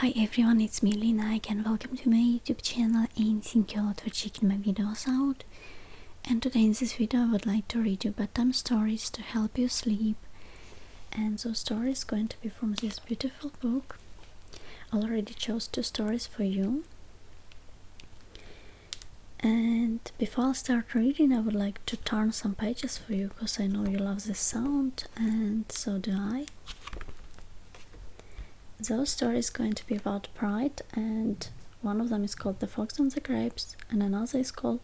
Hi everyone, it's me Lina and welcome to my YouTube channel, and thank you a lot for checking my videos out. And today in this video I would like to read you bedtime stories to help you sleep. And those stories going to be from this beautiful book. I already chose 2 stories for you. And before I start reading, I would like to turn some pages for you because I know you love this sound, and so do I. Those stories going to be about pride, and one of them is called The Fox and the Grapes, and another is called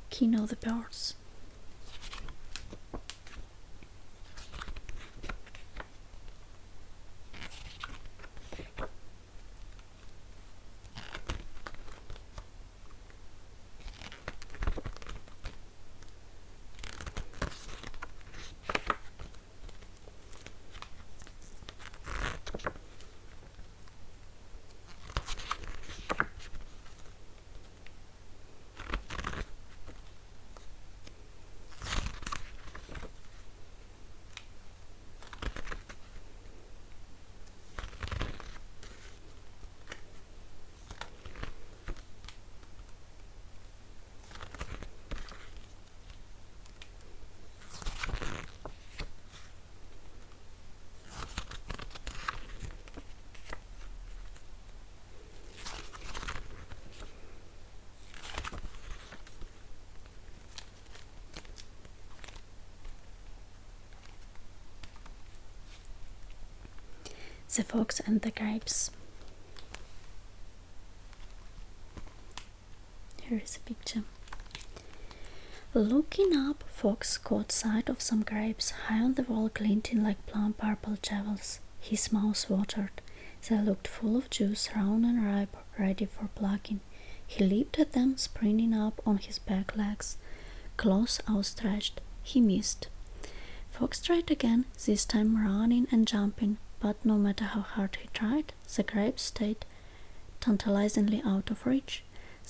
Kino the Birds. The Fox and the Grapes. Here is a picture. Looking up, Fox caught sight of some grapes high on the wall, glinting like plum purple jewels. His mouth watered. They looked full of juice, round and ripe, ready for plucking. He leaped at them, springing up on his back legs, claws outstretched. He missed. Fox tried again, this time running and jumping, but no matter how hard he tried, the grapes stayed tantalizingly out of reach.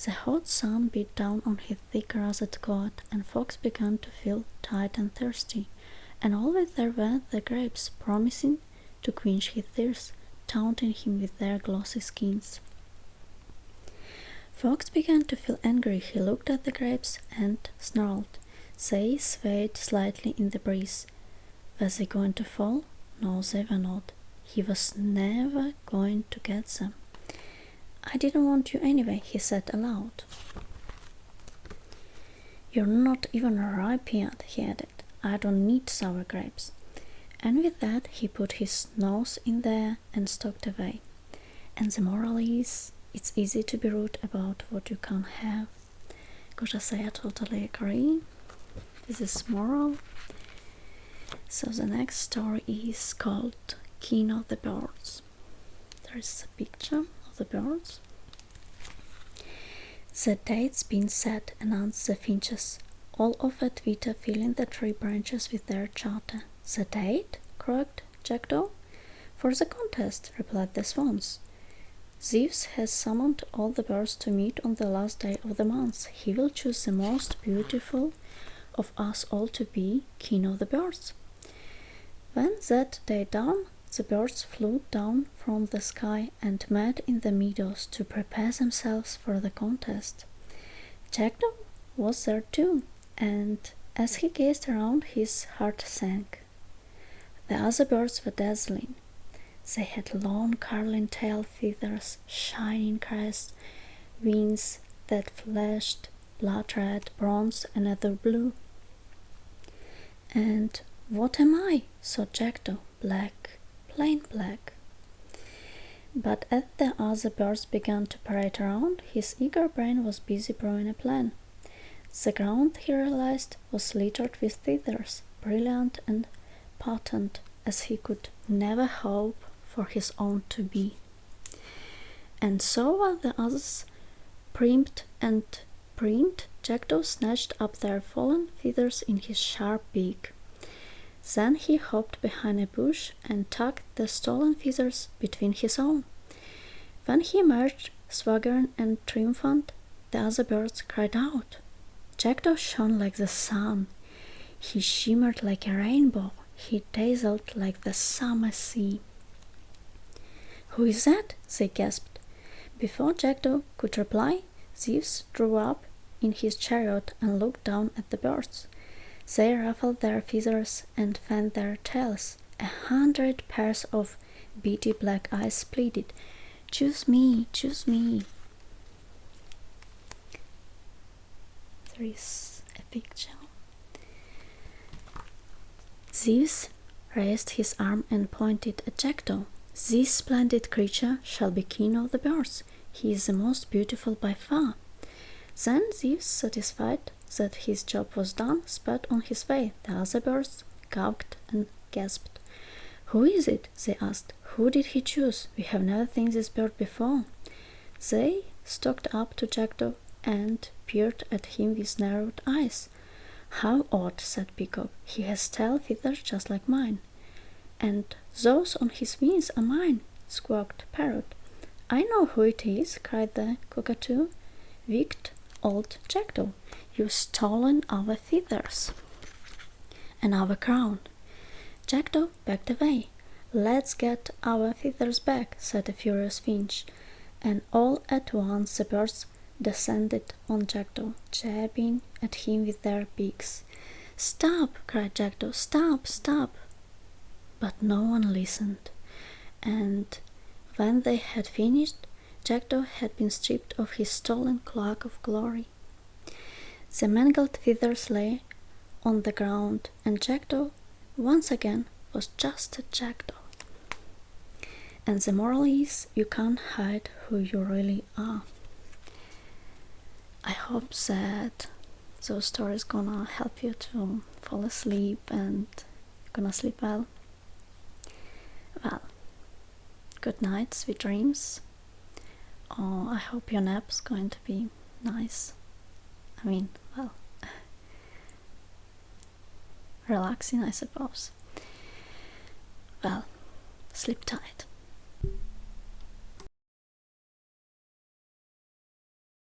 The hot sun beat down on his thick russet coat, and Fox began to feel tired and thirsty. And always there were the grapes, promising to quench his thirst, taunting him with their glossy skins. Fox began to feel angry. He looked at the grapes and snarled. They swayed slightly in the breeze. Were they going to fall? No, they were not. He was never going to get them. I didn't want you anyway, he said aloud. You're not even ripe yet, he added. I don't need sour grapes. And with that he put his nose in there and stalked away. And the moral is, it's easy to be rude about what you can't have. Gotta say, I totally agree. This is moral. So the next story is called Kino the Birds. There's a picture of the birds. The date's been set, announced the finches, all of a twitter filling the tree branches with their chatter. The date? Croaked Jackdaw. For the contest, replied the swans. Zeus has summoned all the birds to meet on the last day of the month. He will choose the most beautiful of us all to be Kino the Birds. When that day dawned, the birds flew down from the sky and met in the meadows to prepare themselves for the contest. Jackdaw was there too, and as he gazed around, his heart sank. The other birds were dazzling. They had long curling tail feathers, shining crests, wings that flashed blood red, bronze, and other blue. And what am I? Thought Jackdaw. Black. Plain black. But as the other birds began to parade around, his eager brain was busy brewing a plan. The ground, he realized, was littered with feathers, brilliant and patent as he could never hope for his own to be. And so while the others primped and preened, Jackdaw snatched up their fallen feathers in his sharp beak. Then he hopped behind a bush and tucked the stolen feathers between his own. When he emerged, swaggering and triumphant, the other birds cried out. Jackdaw shone like the sun. He shimmered like a rainbow. He dazzled like the summer sea. Who is that? They gasped. Before Jackdaw could reply, Zeus drew up in his chariot and looked down at the birds. They ruffled their feathers and fanned their tails. 100 pairs of beady black eyes pleaded, "Choose me, choose me." There is a picture. Zeus raised his arm and pointed at Jackdaw. "This splendid creature shall be king of the birds. He is the most beautiful by far." Then Zeus, satisfied that his job was done, sped on his way. The other birds gawked and gasped. "Who is it?" they asked. "Who did he choose? We have never seen this bird before." They stalked up to Jackdaw and peered at him with narrowed eyes. "How odd," said Peacock. "He has tail feathers just like mine." "And those on his wings are mine," squawked Parrot. "I know who it is," cried the Cockatoo. "Wicked old Jackdaw, you've stolen our feathers and our crown." Jackdaw backed away. "Let's get our feathers back," said the furious Finch, and all at once the birds descended on Jackdaw, jabbing at him with their beaks. "Stop!" cried Jackdaw. "Stop! Stop!" But no one listened, and when they had finished, Jackdaw had been stripped of his stolen cloak of glory. The mangled feathers lay on the ground, and Jackdaw once again was just a jackdaw. And the moral is, you can't hide who you really are. I hope that those stories gonna help you to fall asleep and gonna sleep well. Well, good night, sweet dreams. Oh, I hope your nap's going to be nice. I mean, well, relaxing, I suppose. Well, sleep tight.